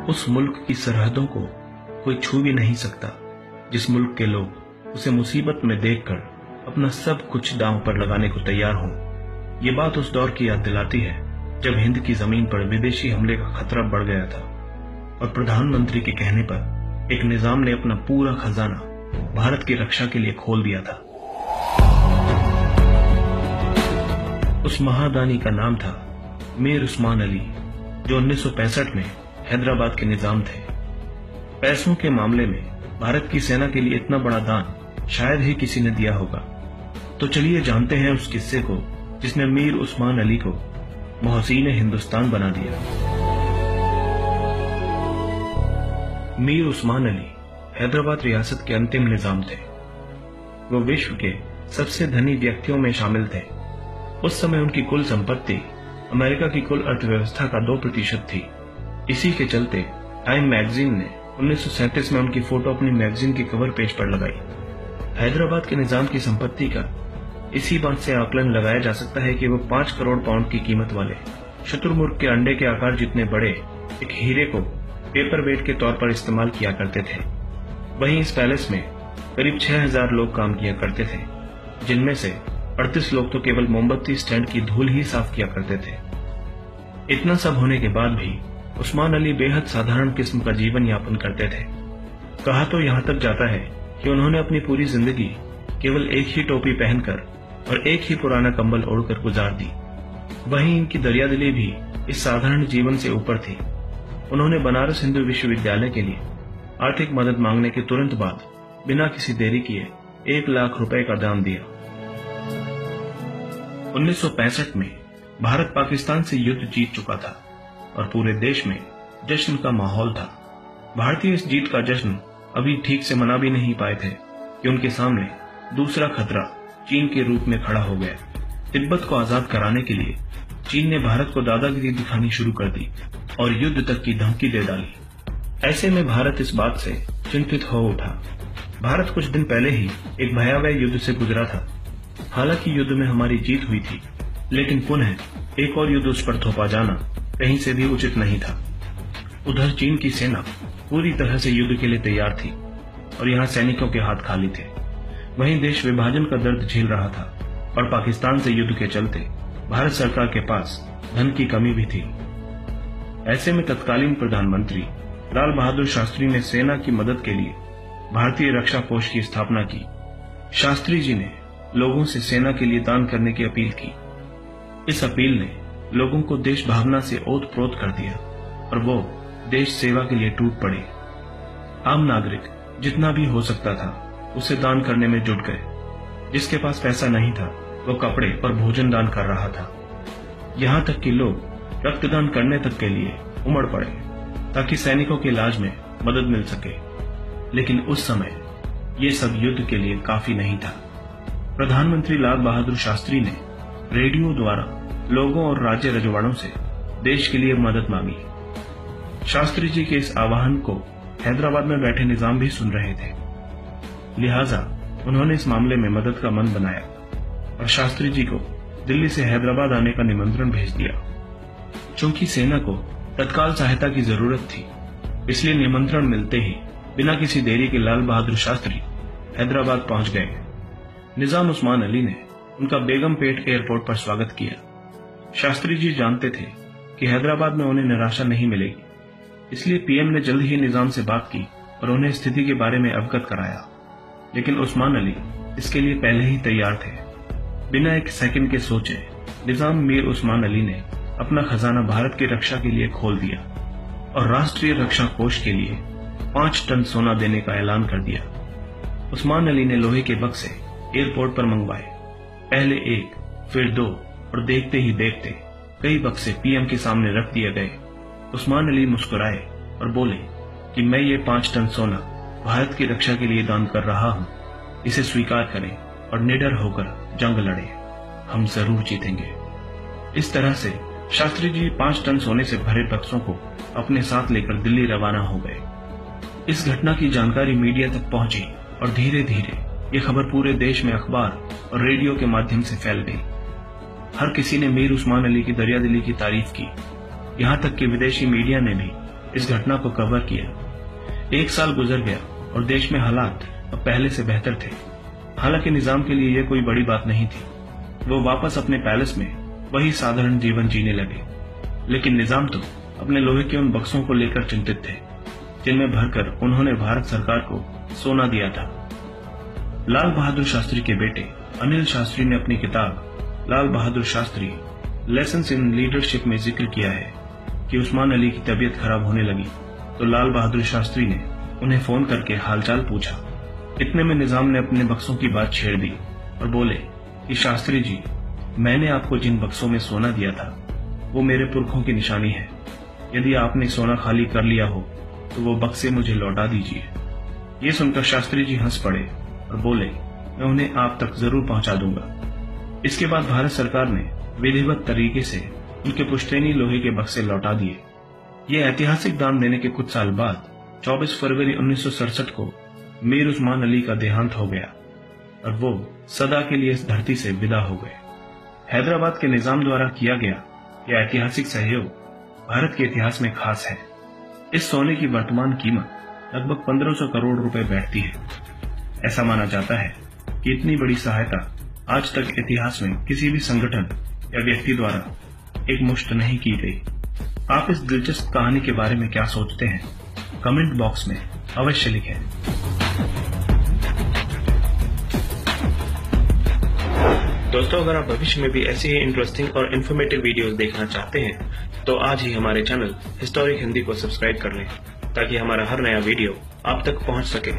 उस मुल्क की सरहदों को कोई छू भी नहीं सकता जिस मुल्क के लोग उसे मुसीबत में देखकर अपना सब कुछ दांव पर लगाने को तैयार हों। ये बात उस दौर की याद दिलाती है जब हिंद की जमीन पर विदेशी हमले का खतरा बढ़ गया था और प्रधानमंत्री के कहने पर एक निजाम ने अपना पूरा खजाना भारत की रक्षा के लिए खोल दिया था। उस महादानी का नाम था मीर उस्मान अली, जो 1965 में हैदराबाद के निजाम थे। पैसों के मामले में भारत की सेना के लिए इतना बड़ा दान शायद ही किसी ने दिया होगा। तो चलिए जानते हैं उस किस्से को जिसने मीर उस्मान अली को मोहसीन हिंदुस्तान बना दिया। मीर उस्मान अली हैदराबाद रियासत के अंतिम निजाम थे। वो विश्व के सबसे धनी व्यक्तियों में शामिल थे। उस समय उनकी कुल संपत्ति अमेरिका की कुल अर्थव्यवस्था का 2% थी। इसी के चलते टाइम मैगजीन ने 1937 में उनकी फोटो अपनी मैगजीन के कवर पेज पर लगाई। हैदराबाद के निजाम की संपत्ति का इसी बात से आकलन लगाया जा सकता है कि वो 5 करोड़ पाउंड की कीमत वाले शुतुरमुर्ग के अंडे के आकार जितने बड़े एक हीरे को पेपर वेट के तौर पर इस्तेमाल किया करते थे। वहीं इस पैलेस में करीब 6000 लोग काम किया करते थे, जिनमें से 38 लोग तो केवल मोमबत्ती स्टैंड की धूल ही साफ किया करते थे। इतना सब होने के बाद भी उस्मान अली बेहद साधारण किस्म का जीवन यापन करते थे। कहा तो यहाँ तक जाता है कि उन्होंने अपनी पूरी जिंदगी केवल एक ही टोपी पहनकर और एक ही पुराना कंबल ओढ़कर गुजार दी। वहीं इनकी दरियादिली भी इस साधारण जीवन से ऊपर थी। उन्होंने बनारस हिंदू विश्वविद्यालय के लिए आर्थिक मदद मांगने के तुरंत बाद बिना किसी देरी किए 1 लाख रुपए का दान दिया। 1965 में भारत पाकिस्तान से युद्ध जीत चुका था और पूरे देश में जश्न का माहौल था। भारतीय इस जीत का जश्न अभी ठीक से मना भी नहीं पाए थे कि उनके सामने दूसरा खतरा चीन के रूप में खड़ा हो गया। तिब्बत को आजाद कराने के लिए चीन ने भारत को दादागिरी दिखानी शुरू कर दी और युद्ध तक की धमकी दे डाली। ऐसे में भारत इस बात से चिंतित हो उठा। भारत कुछ दिन पहले ही एक भयावह युद्ध से गुजरा था। हालांकि युद्ध में हमारी जीत हुई थी, लेकिन पुनः एक और युद्ध उस पर थोपा जाना कहीं से भी उचित नहीं था। उधर चीन की सेना पूरी तरह से युद्ध के लिए तैयार थी और यहाँ सैनिकों के हाथ खाली थे। वहीं देश विभाजन का दर्द झेल रहा था और पाकिस्तान से युद्ध के चलते भारत सरकार के पास धन की कमी भी थी। ऐसे में तत्कालीन प्रधानमंत्री लाल बहादुर शास्त्री ने सेना की मदद के लिए भारतीय रक्षा कोष की स्थापना की। शास्त्री जी ने लोगों से सेना के लिए दान करने की अपील की। इस अपील ने लोगों को देश भावना से ओत-प्रोत कर दिया और वो देश सेवा के लिए टूट पड़े। आम नागरिक जितना भी हो सकता था उसे दान करने में जुट गए। जिसके पास पैसा नहीं था वो कपड़े और भोजन दान कर रहा था। यहाँ तक कि लोग रक्तदान करने तक के लिए उमड़ पड़े ताकि सैनिकों के इलाज में मदद मिल सके। लेकिन उस समय ये सब युद्ध के लिए काफी नहीं था। प्रधानमंत्री लाल बहादुर शास्त्री ने रेडियो द्वारा लोगों और राज्य रजवाड़ों से देश के लिए मदद मांगी। शास्त्री जी के इस आह्वान को हैदराबाद में बैठे निजाम भी सुन रहे थे, लिहाजा उन्होंने इस मामले में मदद का मन बनाया और शास्त्री जी को दिल्ली से हैदराबाद आने का निमंत्रण भेज दिया। चूंकि सेना को तत्काल सहायता की जरूरत थी, इसलिए निमंत्रण मिलते ही बिना किसी देरी के लाल बहादुर शास्त्री हैदराबाद पहुंच गए। निजाम उस्मान अली ने उनका बेगमपेट एयरपोर्ट पर स्वागत किया। शास्त्री जी जानते थे कि हैदराबाद में उन्हें निराशा नहीं मिलेगी, इसलिए पीएम ने जल्द ही निजाम से बात की और उन्हें स्थिति के बारे में अवगत कराया। लेकिन उस्मान अली इसके लिए पहले ही तैयार थे। बिना एक सेकंड के सोचे निजाम मीर उस्मान अली ने अपना खजाना भारत की रक्षा के लिए खोल दिया और राष्ट्रीय रक्षा कोष के लिए 5 टन सोना देने का ऐलान कर दिया। उस्मान अली ने लोहे के बक्से एयरपोर्ट पर मंगवाए। पहले 1, फिर 2 और देखते ही देखते कई बक्से पीएम के सामने रख दिए गए। उस्मान अली मुस्कुराए और बोले कि मैं ये 5 टन सोना भारत की रक्षा के लिए दान कर रहा हूँ। इसे स्वीकार करें और निडर होकर जंग लड़े। हम जरूर जीतेंगे। इस तरह से शास्त्री जी 5 टन सोने से भरे बक्सों को अपने साथ लेकर दिल्ली रवाना हो गए। इस घटना की जानकारी मीडिया तक पहुंची और धीरे धीरे ये खबर पूरे देश में अखबार और रेडियो के माध्यम से फैल गई। हर किसी ने मीर उस्मान अली की दरियादिली की तारीफ की। यहाँ तक कि विदेशी मीडिया ने भी इस घटना को कवर किया। 1 साल गुजर गया और देश में हालात अब पहले से बेहतर थे। हालांकि निजाम के लिए यह कोई बड़ी बात नहीं थी। वो वापस अपने पैलेस में वही साधारण जीवन जीने लगे। लेकिन निजाम तो अपने लोहे के उन बक्सों को लेकर चिंतित थे जिनमें भरकर उन्होंने भारत सरकार को सोना दिया था। लाल बहादुर शास्त्री के बेटे अनिल शास्त्री ने अपनी किताब Lal Bahadur Shastri lessons in leadership में जिक्र किया है कि उस्मान अली की तबीयत खराब होने लगी तो लाल बहादुर शास्त्री ने उन्हें फोन करके हालचाल पूछा। इतने में निजाम ने अपने बक्सों की बात छेड़ दी और बोले कि शास्त्री जी, मैंने आपको जिन बक्सों में सोना दिया था वो मेरे पुरखों की निशानी है। यदि आपने सोना खाली कर लिया हो तो वो बक्से मुझे लौटा दीजिए। ये सुनकर शास्त्री जी हंस पड़े और बोले, मैं उन्हें आप तक जरूर पहुंचा दूंगा। इसके बाद भारत सरकार ने विधिवत तरीके से उनके पुश्तैनी लोहे के बक्से लौटा दिए। ये ऐतिहासिक दान देने के कुछ साल बाद 24 फरवरी 1967 को मीर उस्मान अली का देहांत हो गया और वो सदा के लिए इस धरती से विदा हो गए। हैदराबाद के निजाम द्वारा किया गया यह ऐतिहासिक सहयोग भारत के इतिहास में खास है। इस सोने की वर्तमान कीमत लगभग 1500 करोड़ रुपए बैठती है। ऐसा माना जाता है कि इतनी बड़ी सहायता आज तक इतिहास में किसी भी संगठन या व्यक्ति द्वारा एक मुश्त नहीं की गई। आप इस दिलचस्प कहानी के बारे में क्या सोचते हैं? कमेंट बॉक्स में अवश्य लिखें। दोस्तों, अगर आप भविष्य में भी ऐसी ही इंटरेस्टिंग और इन्फॉर्मेटिव वीडियोस देखना चाहते हैं तो आज ही हमारे चैनल हिस्टोरिक हिंदी को सब्सक्राइब कर लें ताकि हमारा हर नया वीडियो आप तक पहुंच सके।